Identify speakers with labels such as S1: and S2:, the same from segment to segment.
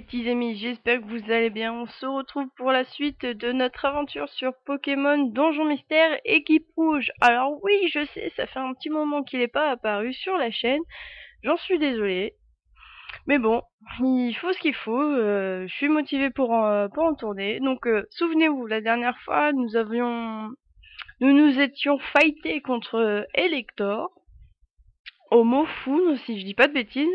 S1: petits amis, j'espère que vous allez bien. On se retrouve pour la suite de notre aventure sur Pokémon Donjon Mystère Équipe Rouge. Alors oui, je sais, ça fait un petit moment qu'il n'est pas apparu sur la chaîne. J'en suis désolée. Mais bon, il faut ce qu'il faut. Je suis motivée pour en tourner. Donc souvenez-vous, la dernière fois, nous nous étions fightés contre Elector. Au mot fou, si je dis pas de bêtises.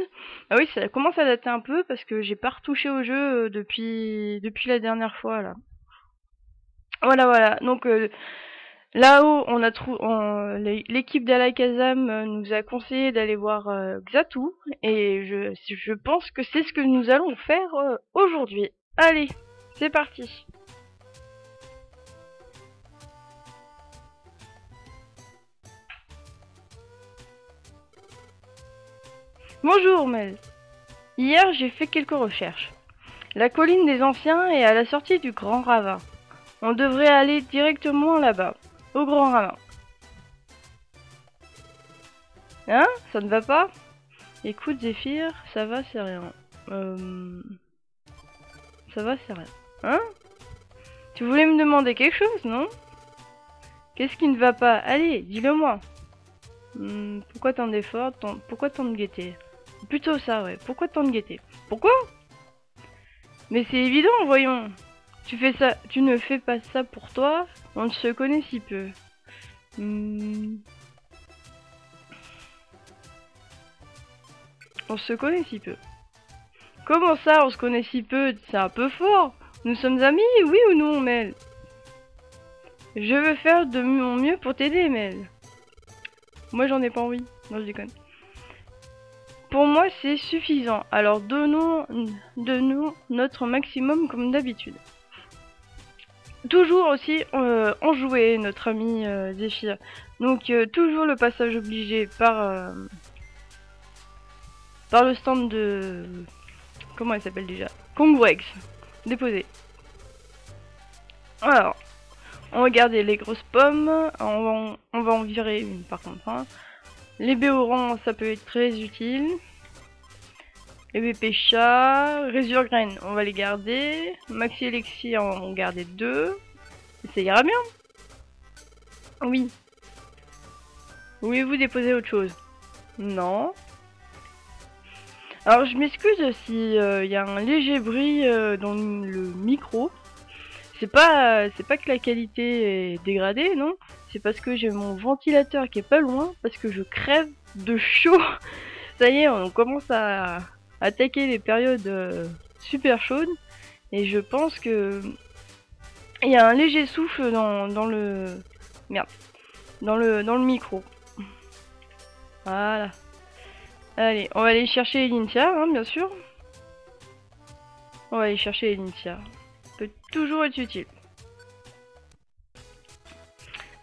S1: Ah oui, ça commence à dater un peu parce que j'ai pas retouché au jeu depuis la dernière fois là. Voilà. Donc là-haut, on a l'équipe d'Alakazam nous a conseillé d'aller voir Xatu et je pense que c'est ce que nous allons faire aujourd'hui. Allez, c'est parti. Bonjour Mel. Hier, j'ai fait quelques recherches. La colline des anciens est à la sortie du Grand Ravin. On devrait aller directement là-bas, au Grand Ravin. Hein? Ça ne va pas? Écoute Zéphyr, ça va, c'est rien. Ça va, c'est rien. Hein? Tu voulais me demander quelque chose, non? Qu'est-ce qui ne va pas? Allez, dis-le-moi. Pourquoi tant d'efforts? Pourquoi tant de gaieté? Plutôt ça, ouais. Pourquoi tant de gaieté? Pourquoi? Mais c'est évident, voyons. Tu ne fais pas ça pour toi. On se connaît si peu. On se connaît si peu. Comment ça, on se connaît si peu? C'est un peu fort. Nous sommes amis, oui ou non, Mel? Je veux faire de mon mieux pour t'aider, Mel. Moi, j'en ai pas envie. Non, je déconne. Pour moi, c'est suffisant. Alors, donnons notre maximum comme d'habitude. Toujours aussi enjoué, notre ami Zéphyr. Donc, toujours le passage obligé par le stand de... Comment elle s'appelle déjà? Kongrex. Déposé. Alors, on va garder les grosses pommes. On va en virer une par contre. Hein. Les béorans, ça peut être très utile. Les bébés chats. Résurgraines, on va les garder. Maxi Elixir, on va en garder 2. Et ça ira bien. Oui. Voulez-vous déposer autre chose? Non. Alors je m'excuse si y a un léger bruit dans le micro. C'est pas que la qualité est dégradée, non. C'est parce que j'ai mon ventilateur qui est pas loin, parce que je crève de chaud. Ça y est, on commence à attaquer les périodes super chaudes. Et je pense que il y a un léger souffle dans le... Merde. Dans le micro. Voilà. Allez, on va aller chercher Elincia, hein, bien sûr. On va aller chercher Elincia. Peut toujours être utile.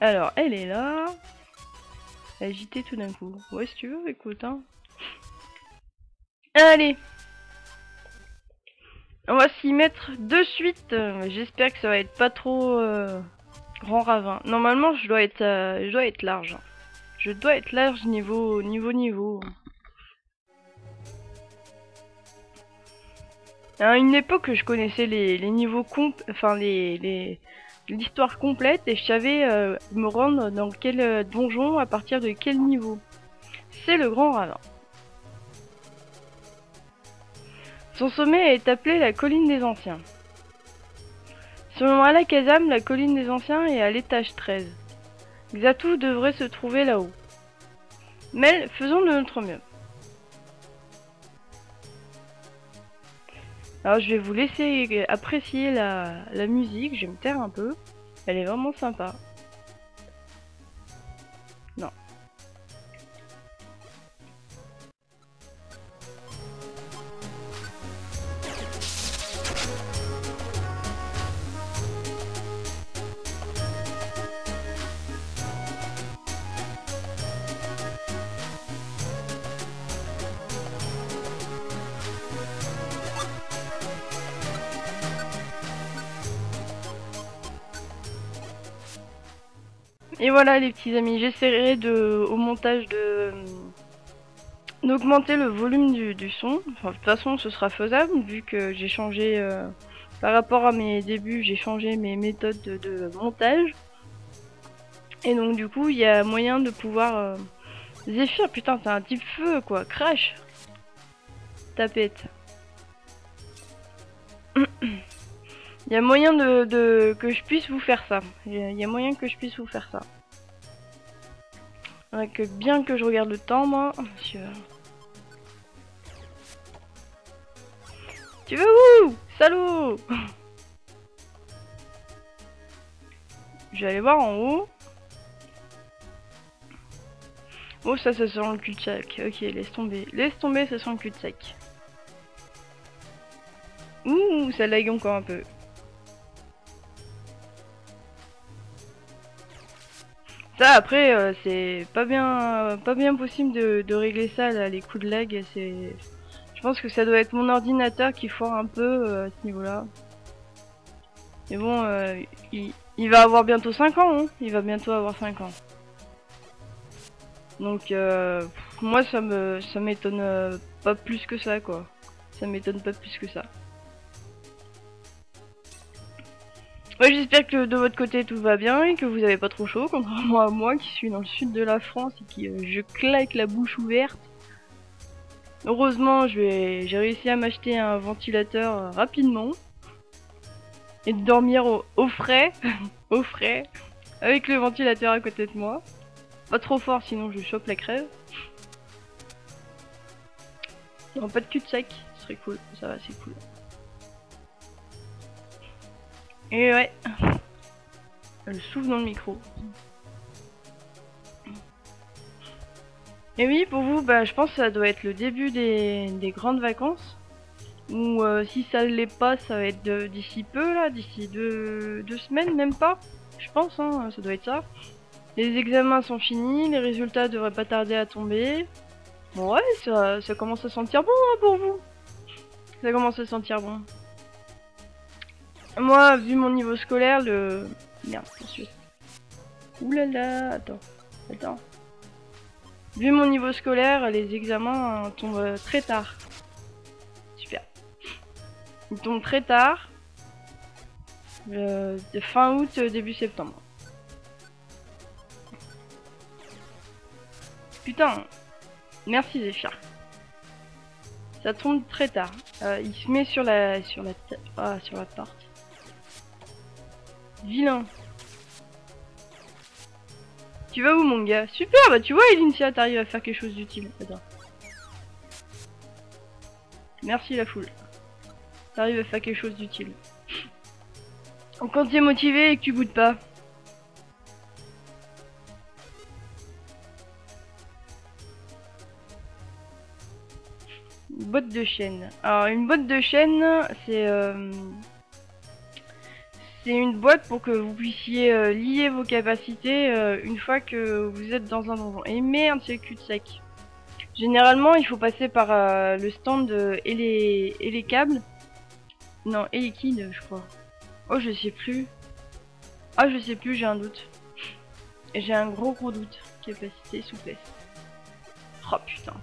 S1: Alors, elle est là. Agitée tout d'un coup. Ouais, si tu veux, écoute, hein. Allez. On va s'y mettre de suite. J'espère que ça va être pas trop grand ravin. Normalement, je dois être large. Je dois être large niveau. À une époque, je connaissais les niveaux enfin l'histoire complète et je savais me rendre dans quel donjon à partir de quel niveau. C'est le Grand Ravin. Son sommet est appelé la colline des anciens. Selon Alakazam, la colline des anciens est à l'étage 13. Xatu devrait se trouver là-haut. Mais faisons de notre mieux. Alors je vais vous laisser apprécier la musique, je vais me taire un peu. Elle est vraiment sympa. Non. Et voilà les petits amis, j'essaierai au montage d'augmenter le volume du son. Enfin, de toute façon, ce sera faisable vu que j'ai changé, par rapport à mes débuts, j'ai changé mes méthodes de montage. Et donc du coup, il y a moyen de pouvoir... Zephyr, putain, t'as un type feu, quoi. Crash. Tapette. Il y a moyen que je puisse vous faire ça. Il y a moyen que je puisse vous faire ça. Que bien que je regarde le temps, moi. Monsieur. Tu veux où? Salaud. Je vais aller voir en haut. Oh, ça sent le cul-de-sac. Ok, laisse tomber. Laisse tomber, ça sent le cul-de-sac. Ouh, ça lag encore un peu. Ça, après, c'est pas bien possible de régler ça, là, les coups de lag. Je pense que ça doit être mon ordinateur qui foire un peu à ce niveau-là. Mais bon, il va avoir bientôt 5 ans, hein. Il va bientôt avoir 5 ans. Donc, moi, ça m'étonne pas plus que ça, quoi. Ça m'étonne pas plus que ça. Ouais, j'espère que de votre côté tout va bien et que vous avez pas trop chaud, contrairement à moi qui suis dans le sud de la France et qui je claque la bouche ouverte. Heureusement, j'ai réussi à m'acheter un ventilateur rapidement et de dormir au frais, au frais, avec le ventilateur à côté de moi. Pas trop fort, sinon je chope la crève. Non, pas de cul-de-sac, ce serait cool, ça va, c'est cool. Et ouais. Le souffle dans le micro. Et oui, pour vous, bah, je pense que ça doit être le début des grandes vacances. Ou si ça l'est pas, ça va être d'ici peu, là, d'ici deux semaines, même pas. Je pense, hein, ça doit être ça. Les examens sont finis, les résultats devraient pas tarder à tomber. Bon, ouais, ça commence à sentir bon, hein, pour vous. Ça commence à sentir bon. Moi, vu mon niveau scolaire, Merde, monsieur. Oulala, attends. Vu mon niveau scolaire, les examens tombent très tard. Super. Ils tombent très tard. De fin août, début septembre. Putain. Merci Zephyr. Ça tombe très tard. Il se met sur la porte. Vilain. Tu vas où mon gars? Super, bah tu vois Elincia, t'arrives à faire quelque chose d'utile. Attends. Merci la foule. T'arrives à faire quelque chose d'utile. Quand t'es motivé et que tu boudes pas. Boîte de chaîne. Alors une boîte de chaîne, c'est une boîte pour que vous puissiez lier vos capacités une fois que vous êtes dans un donjon. Et merde, c'est le cul-de-sac. Généralement, il faut passer par le stand et les câbles. Non, et les kids, je crois. Oh, je sais plus. Ah, je sais plus, j'ai un doute. J'ai un gros doute. Capacité, souplesse. Oh putain.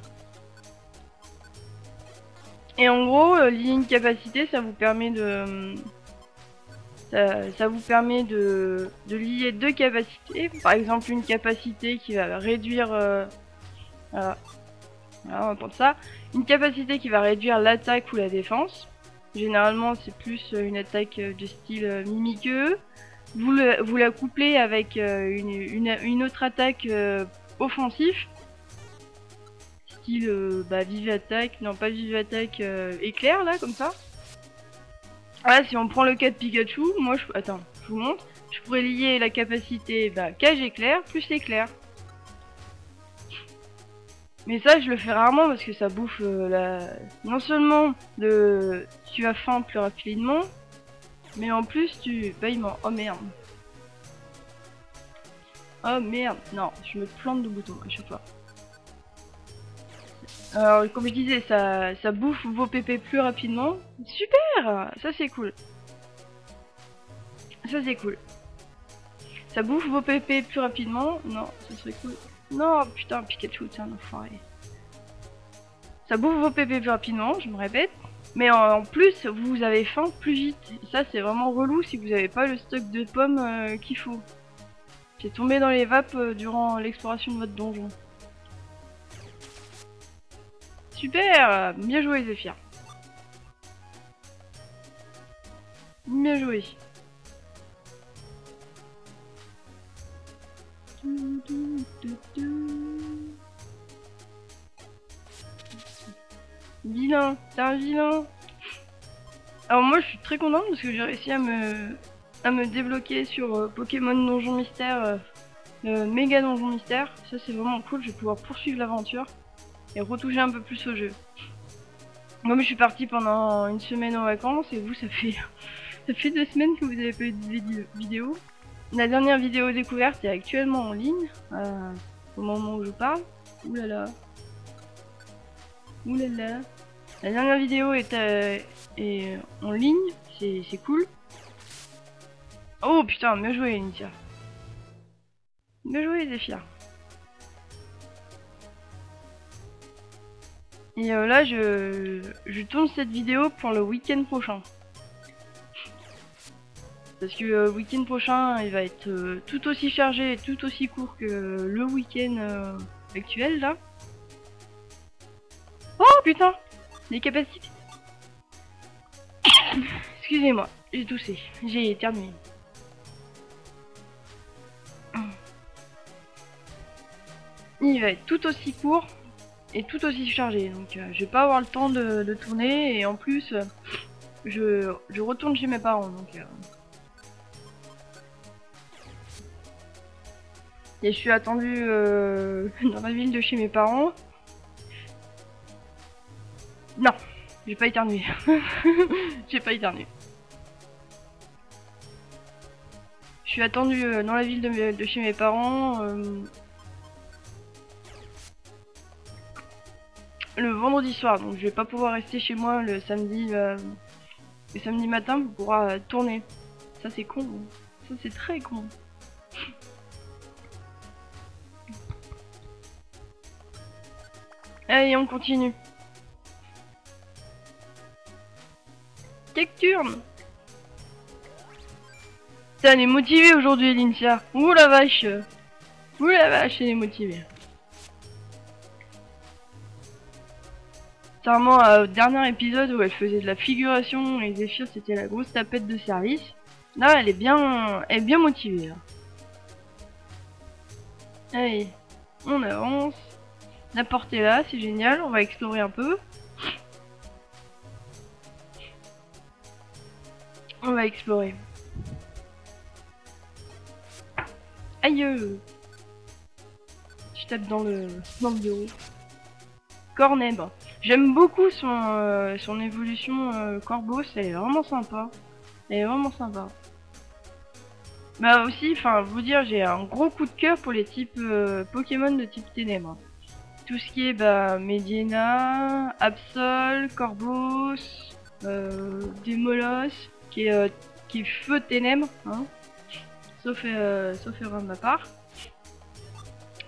S1: Et en gros, lier une capacité, ça vous permet ça vous permet de lier deux capacités. Par exemple, une capacité qui va réduire... voilà, on va prendre ça. Une capacité qui va réduire l'attaque ou la défense. Généralement, c'est plus une attaque de style mimiqueux. Vous la couplez avec une autre attaque offensive. Style vive attaque, non pas vive attaque, éclair là, comme ça. Voilà, si on prend le cas de Pikachu, moi attends, je vous montre. Je pourrais lier la capacité cage éclair plus éclair. Mais ça, je le fais rarement parce que ça bouffe non seulement tu as faim plus rapidement, mais en plus oh merde. Oh merde, non, je me plante de bouton à chaque fois. Alors, comme je disais, ça bouffe vos PP plus rapidement. Super! Ça c'est cool. Ça c'est cool. Ça bouffe vos PP plus rapidement. Non, ça serait cool. Non, putain, Pikachu, t'es un enfoiré. Ça bouffe vos PP plus rapidement, je me répète. Mais en plus, vous avez faim plus vite. Et ça, c'est vraiment relou si vous n'avez pas le stock de pommes qu'il faut. C'est tombé dans les vapes durant l'exploration de votre donjon. Super! Bien joué, Zephyr. Bien joué. Vilain, t'es un vilain. Alors moi je suis très contente parce que j'ai réussi à me débloquer sur Pokémon Donjon Mystère, méga Donjon Mystère. Ça c'est vraiment cool, je vais pouvoir poursuivre l'aventure et retoucher un peu plus au jeu. Moi je suis partie pendant une semaine en vacances et vous ça fait 2 semaines que vous avez pas eu de vidéo. La dernière vidéo découverte est actuellement en ligne, au moment où je parle. Oulala. Oulala. La dernière vidéo est en ligne, c'est cool. Oh putain, bien joué Initia. Bien joué Zephyr. Et là je tourne cette vidéo pour le week-end prochain. Parce que le week-end prochain il va être tout aussi chargé et tout aussi court que le week-end actuel là. Oh putain, les capacités. Excusez-moi, j'ai toussé, j'ai éternué. Il va être tout aussi court et tout aussi chargé, donc je vais pas avoir le temps de tourner et en plus je retourne chez mes parents donc et je suis attendue dans la ville de chez mes parents. Non, j'ai pas éternué. J'ai pas éternué. Je suis attendue dans la ville de chez mes parents le vendredi soir, donc je vais pas pouvoir rester chez moi le samedi matin pour pouvoir tourner. Ça c'est con, ça c'est très con. Allez, on continue. Tecturne. Putain, elle est motivée aujourd'hui, Lincia. Ouh la vache. Ouh la vache, elle est motivée. Contrairement au dernier épisode où elle faisait de la figuration et Zephyr c'était la grosse tapette de service. Là, elle est bien motivée. Là. Allez, on avance. La porte est là, c'est génial. On va explorer un peu. On va explorer. Aïe! Je tape dans le bureau. Corneb. J'aime beaucoup son évolution Corbeau, elle est vraiment sympa. Elle est vraiment sympa. Bah aussi, enfin, vous dire, j'ai un gros coup de cœur pour les types Pokémon de type Ténèbres. Tout ce qui est bah, Medina, Absol, Corbeau, Démolos, qui est Feu Ténèbres, hein. Sauf erreur de ma part.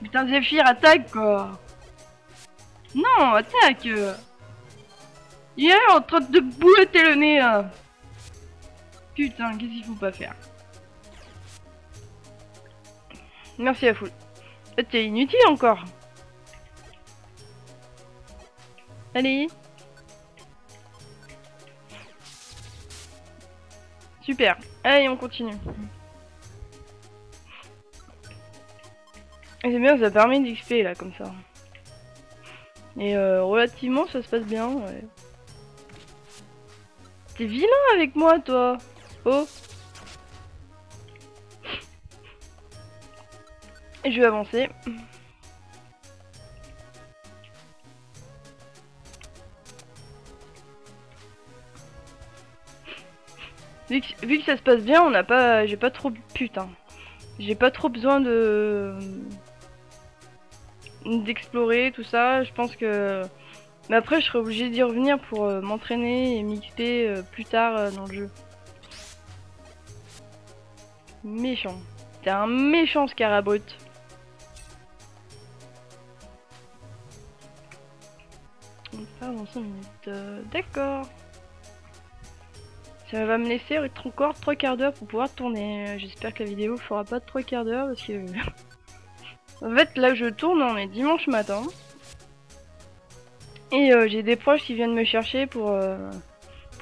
S1: Putain, Zephyr, attaque quoi! Non, attaque! Il est en train de bouletter le nez là! Putain, qu'est-ce qu'il faut pas faire? Merci à foule. T'es inutile encore! Allez! Super! Allez, on continue. C'est bien, ça permet d'XP là, comme ça. Et relativement, ça se passe bien, ouais. T'es vilain avec moi, toi! Oh! Et je vais avancer. Vu que ça se passe bien, on n'a pas... J'ai pas trop... Putain. J'ai pas trop besoin d'explorer tout ça. Je pense que... Mais après, je serai obligée d'y revenir pour m'entraîner et m'XP plus tard dans le jeu. Méchant. T'es un méchant Scarabrut. Pardon, 5 minutes. D'accord. Ça va me laisser encore 3 quarts d'heure pour pouvoir tourner. J'espère que la vidéo fera pas de 3 quarts d'heure parce que... En fait, là je tourne, on est dimanche matin. Et j'ai des proches qui viennent me chercher pour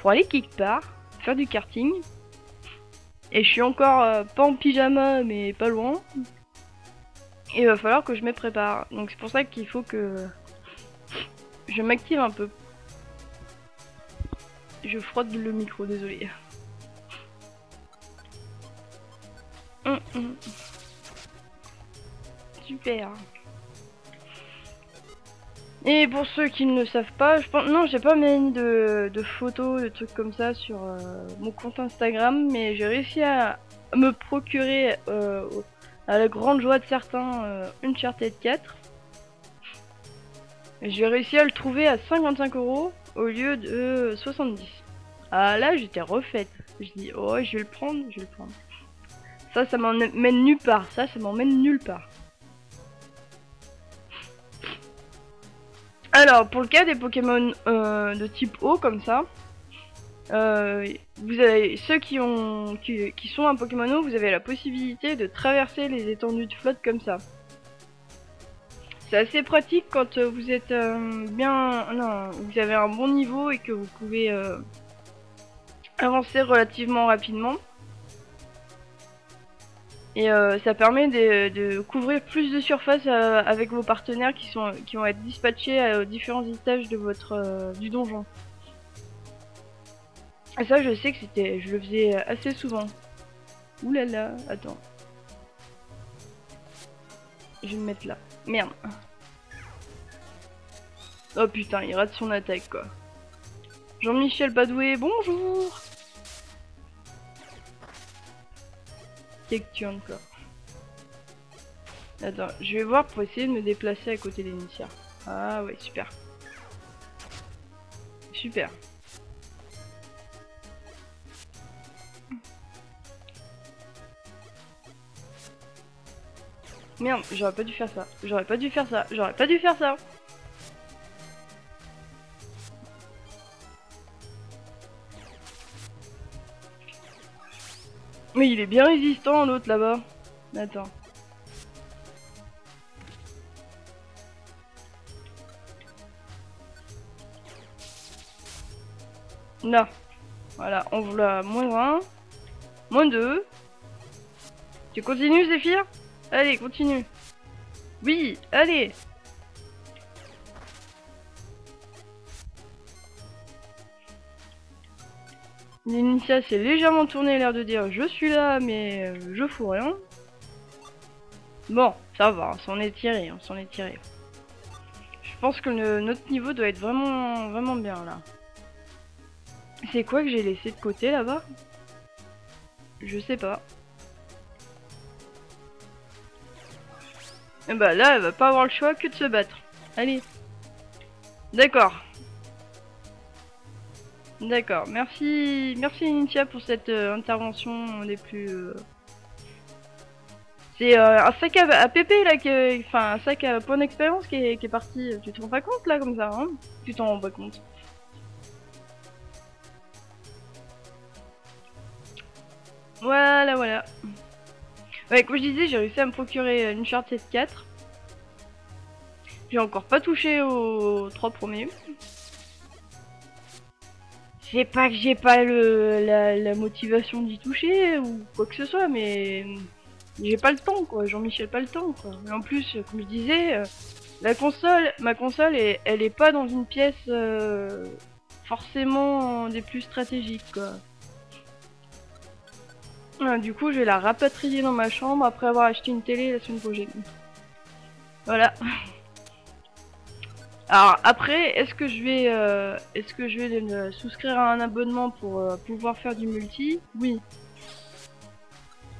S1: aller quelque part, faire du karting. Et je suis encore pas en pyjama, mais pas loin. Et il va falloir que je me prépare. Donc c'est pour ça qu'il faut que je m'active un peu. Je frotte le micro, désolé. Super. Et pour ceux qui ne le savent pas, je pense... Non, j'ai pas mis de photos, de trucs comme ça sur mon compte Instagram, mais j'ai réussi à me procurer, à la grande joie de certains, Uncharted 4. J'ai réussi à le trouver à 55 € au lieu de 70. Ah là, j'étais refaite. Je dis, oh, je vais le prendre, je vais le prendre. Ça m'emmène nulle part. Ça m'emmène nulle part. Alors, pour le cas des Pokémon de type eau comme ça, vous avez ceux qui sont un Pokémon eau, vous avez la possibilité de traverser les étendues de flotte comme ça. C'est assez pratique quand vous êtes vous avez un bon niveau et que vous pouvez avancer relativement rapidement. Et ça permet de couvrir plus de surface avec vos partenaires qui vont être dispatchés aux différents étages de votre du donjon. Et ça, je sais que je le faisais assez souvent. Ouh là là, attends. Je vais me mettre là. Merde. Oh putain, il rate son attaque quoi. Jean-Michel Badoué, bonjour. Question quoi. Attends, je vais voir pour essayer de me déplacer à côté d'Initia. Ah ouais, super. Super. Merde, j'aurais pas dû faire ça. J'aurais pas dû faire ça. J'aurais pas dû faire ça. Mais il est bien résistant l'autre là-bas. Attends. Là. Voilà, on voit la -1. -2. Tu continues, Zéphyr? Allez, continue. Oui, allez. L'Initia s'est légèrement tourné, l'air de dire je suis là, mais je fous rien. Bon, ça va, on s'en est tiré, on s'en est tiré. Je pense que notre niveau doit être vraiment bien là. C'est quoi que j'ai laissé de côté là-bas? Je sais pas. Et bah là, elle va pas avoir le choix que de se battre. Allez. D'accord. D'accord. Merci Initia pour cette intervention des plus... C'est un sac à pépé là, enfin un sac à point d'expérience qui est parti. Tu te rends pas compte là comme ça, hein? Tu t'en rends pas compte. Voilà, voilà. Ouais, comme je disais, j'ai réussi à me procurer une Uncharted 4. J'ai encore pas touché aux 3 premiers. C'est pas que j'ai pas la motivation d'y toucher ou quoi que ce soit, mais j'ai pas le temps quoi, Jean-Michel pas le temps quoi. Et en plus, comme je disais, ma console, elle est pas dans une pièce forcément des plus stratégiques quoi. Du coup, je vais la rapatrier dans ma chambre après avoir acheté une télé la semaine prochaine. Voilà. Alors après, est-ce que je vais me souscrire à un abonnement pour pouvoir faire du multi? Oui.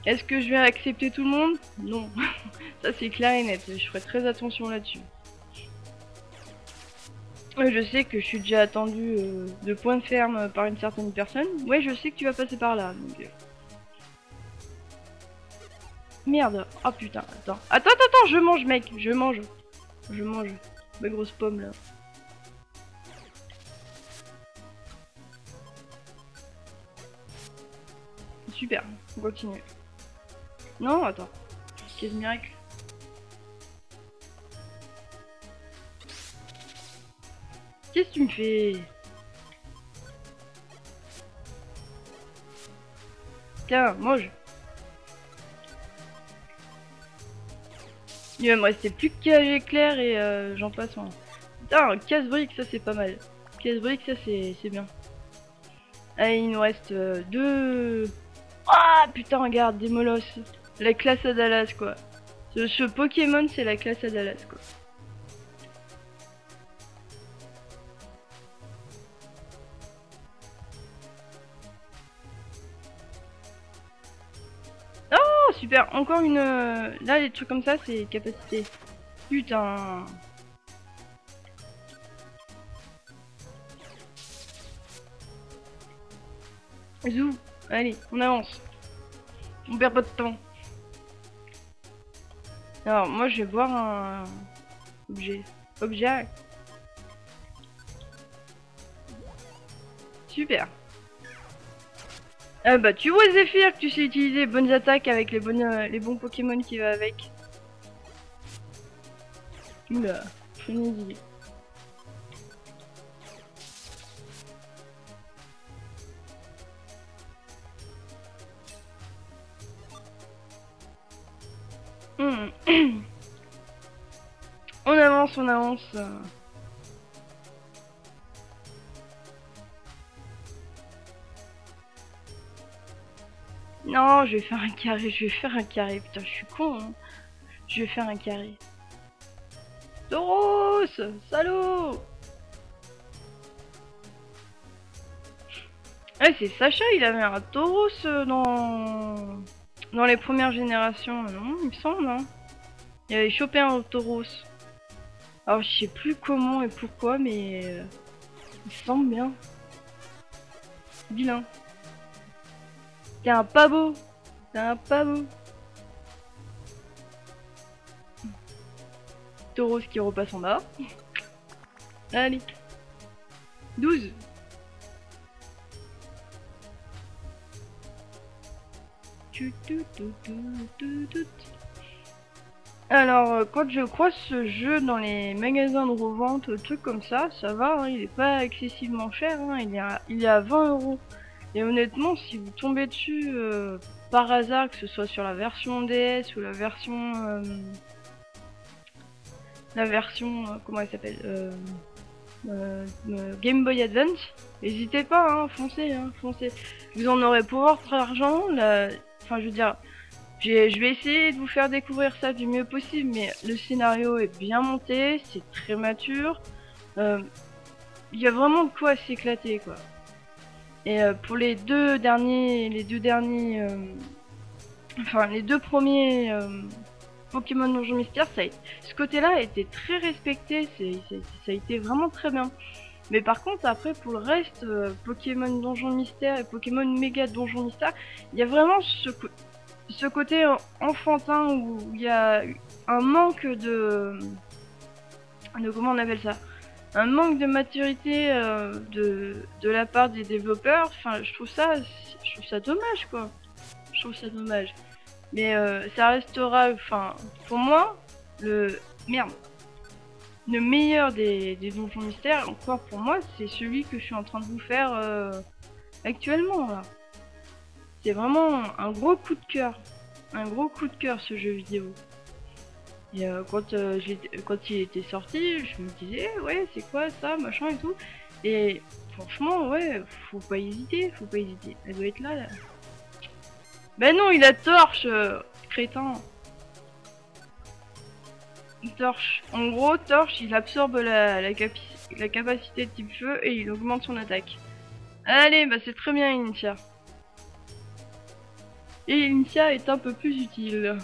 S1: Est-ce que je vais accepter tout le monde? Non. Ça c'est clair et net, je ferai très attention là-dessus. Je sais que je suis déjà attendu de point de ferme par une certaine personne. Ouais, je sais que tu vas passer par là. Donc, Merde. Oh putain, attends. Attends, je mange mec, je mange. Ma grosse pomme là. Super, on continue. Non, attends. Qu'est-ce miracle? Qu'est-ce que tu me fais? Tiens, mange. Il va me rester plus que cage éclair et j'en passe. Hein. Putain, casse-brique, ça c'est pas mal. Casse-brique, ça c'est bien. Allez, il nous reste deux. Ah putain, regarde, des molosses. La classe à Dallas, quoi. Ce Pokémon, c'est la classe à Dallas, quoi. Oh, super. Encore une... Là, les trucs comme ça, c'est capacité. Putain. Zou. Allez, on avance. On perd pas de temps. Alors, moi, je vais voir un... Objet. Objet. Super. Ah bah tu vois Zephyr que tu sais utiliser bonnes attaques avec les bons Pokémon qui va avec. Oula, frénésie. On avance, on avance. Non, je vais faire un carré, putain, je suis con. Hein. Je vais faire un carré. Tauros, salaud. Ouais, c'est Sacha, il avait un Tauros dans les premières générations, non, il me semble, hein. Il avait chopé un Tauros. Alors, je sais plus comment et pourquoi, mais il semble bien. Vilain. T'es un pas beau. T'es un pas beau. Tauros qui repasse en bas. Allez. 12. Alors, quand je croise ce jeu dans les magasins de revente, trucs comme ça, ça va, hein, il est pas excessivement cher, hein, il est à 20 €. Et honnêtement, si vous tombez dessus par hasard, que ce soit sur la version DS ou la version comment elle s'appelle Game Boy Advance, n'hésitez pas, hein, foncez, foncez. Vous en aurez pour votre argent, enfin je veux dire, je vais essayer de vous faire découvrir ça du mieux possible, mais le scénario est bien monté, c'est très mature, il y a vraiment de quoi s'éclater, quoi. Et pour les deux premiers Pokémon Donjon Mystère, ce côté-là a été très respecté, ça a été vraiment très bien. Mais par contre, après, pour le reste, Pokémon Donjon Mystère et Pokémon Méga Donjon Mystère, il y a vraiment ce côté enfantin où il y a un manque de comment on appelle ça, un manque de maturité de la part des développeurs. Enfin, je trouve ça dommage, quoi. Je trouve ça dommage. Mais ça restera, enfin, pour moi, le meilleur des donjons mystères, encore pour moi, c'est celui que je suis en train de vous faire actuellement, là. C'est vraiment un gros coup de cœur. Un gros coup de cœur, ce jeu vidéo. Et quand il était sorti, je me disais, ouais, c'est quoi ça, machin et tout. Et franchement, ouais, faut pas hésiter. Elle doit être là. Ben non, il a torche, crétin. Torche. En gros, torche, il absorbe la capacité de type feu et il augmente son attaque. Allez, bah c'est très bien, Initia. Et Initia est un peu plus utile.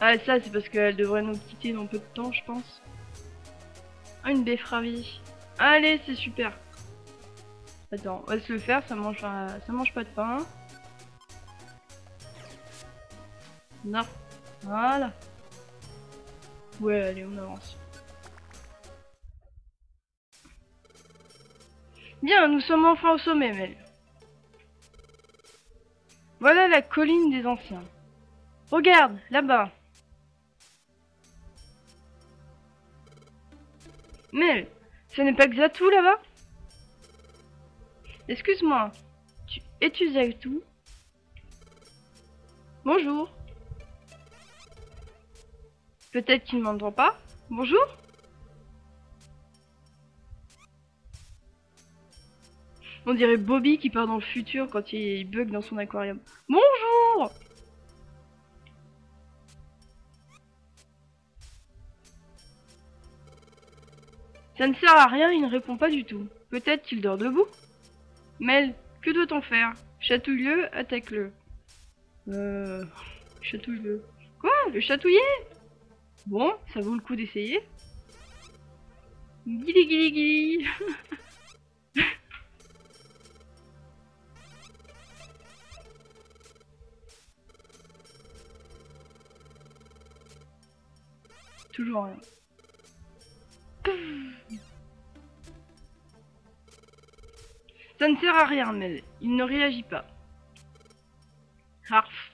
S1: Ah, ça, c'est parce qu'elle devrait nous quitter dans peu de temps, je pense. Ah, une Beffravi. Allez, c'est super. Attends, on va se le faire, ça mange pas de pain. Non. Voilà. Ouais, allez, on avance. Bien, nous sommes enfin au sommet, Mel. Voilà la colline des anciens. Regarde, là-bas. Mais, ce n'est pas Xatu là-bas? Excuse-moi, es-tu Xatu? Bonjour. Peut-être qu'il ne m'entend pas. Bonjour. On dirait Bobby qui part dans le futur quand il bug dans son aquarium. Bonjour. Ça ne sert à rien, il ne répond pas du tout. Peut-être qu'il dort debout. Mel, que doit-on faire? Chatouille-le, attaque-le. Chatouille-le. Quoi? Le chatouiller? Bon, ça vaut le coup d'essayer. Guili guili guili. Toujours rien. Ça ne sert à rien, mais il ne réagit pas. Arf.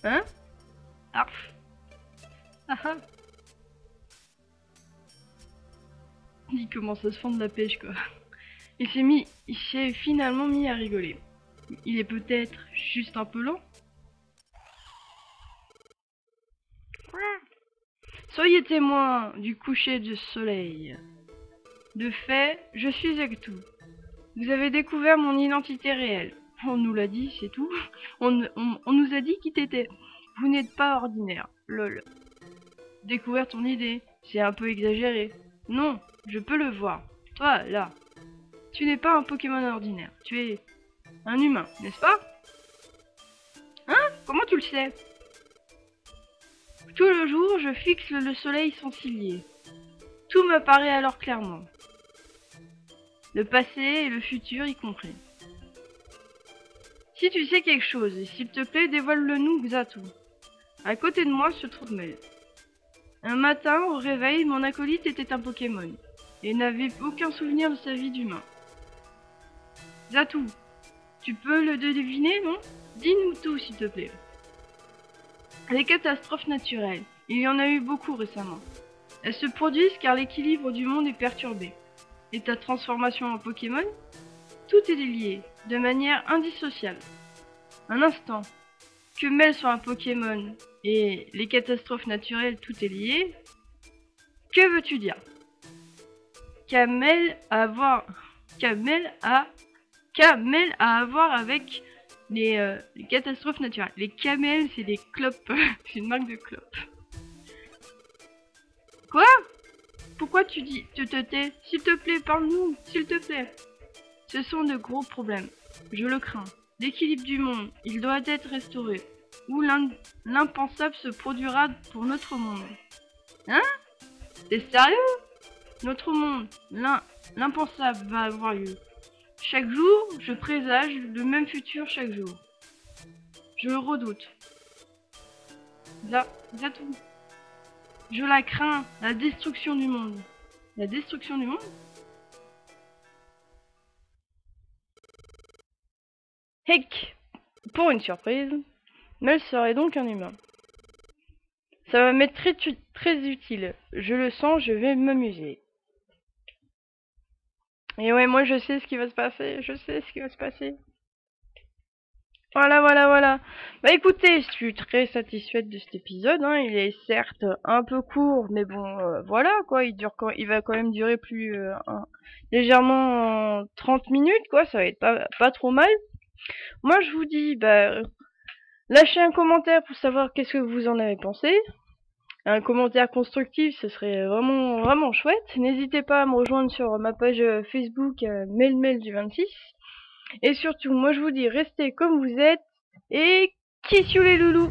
S1: Hein? Arf. Ah ah. Il commence à se fendre la pêche, quoi. Il s'est finalement mis à rigoler. Il est peut-être juste un peu lent. Soyez témoin du coucher du soleil. De fait, je suis Xatu. Vous avez découvert mon identité réelle. On nous l'a dit, c'est tout. On nous a dit qui t'étais. Vous n'êtes pas ordinaire. Lol. Découvert ton idée. C'est un peu exagéré. Non, je peux le voir. Toi, là. Tu n'es pas un Pokémon ordinaire. Tu es un humain, n'est-ce pas? Hein? Comment tu le sais? Tout le jour, je fixe le soleil sans cilier. Tout m'apparaît alors clairement. Le passé et le futur y compris. Si tu sais quelque chose, s'il te plaît, dévoile-le-nous, Xatu. À côté de moi se trouve Mel. Un matin, au réveil, mon acolyte était un Pokémon, et n'avait aucun souvenir de sa vie d'humain. Xatu, tu peux le deviner, non? Dis-nous tout, s'il te plaît. Les catastrophes naturelles, il y en a eu beaucoup récemment. Elles se produisent car l'équilibre du monde est perturbé. Et ta transformation en Pokémon? Tout est lié, de manière indissociable. Un instant, que Mel soit un Pokémon et les catastrophes naturelles, tout est lié. Que veux-tu dire? Qu'a Mel à avoir avec les catastrophes naturelles? Les camels, c'est des clopes. C'est une marque de clopes. Quoi? Pourquoi tu te tais? S'il te plaît, parle-nous, s'il te plaît. Ce sont de gros problèmes. Je le crains. L'équilibre du monde, il doit être restauré. Ou l'impensable se produira pour notre monde. Hein? T'es sérieux? Notre monde, l'impensable va avoir lieu. Chaque jour, je présage le même futur chaque jour. Je le redoute. Xatu. Je la crains, la destruction du monde. La destruction du monde? Heck! Pour une surprise, Mel serait donc un humain. Ça va m'être très utile. Je le sens, je vais m'amuser. Et ouais, moi je sais ce qui va se passer. Je sais ce qui va se passer. Voilà. Bah écoutez, je suis très satisfaite de cet épisode, hein. Il est certes un peu court, mais bon, voilà quoi. Il va quand même durer légèrement 30 minutes, quoi. Ça va être pas trop mal. Moi, je vous dis, bah, lâchez un commentaire pour savoir qu'est-ce que vous en avez pensé. Un commentaire constructif, ce serait vraiment chouette. N'hésitez pas à me rejoindre sur ma page Facebook Melmel du 26. Et surtout, moi je vous dis, restez comme vous êtes et kiss you les loulous!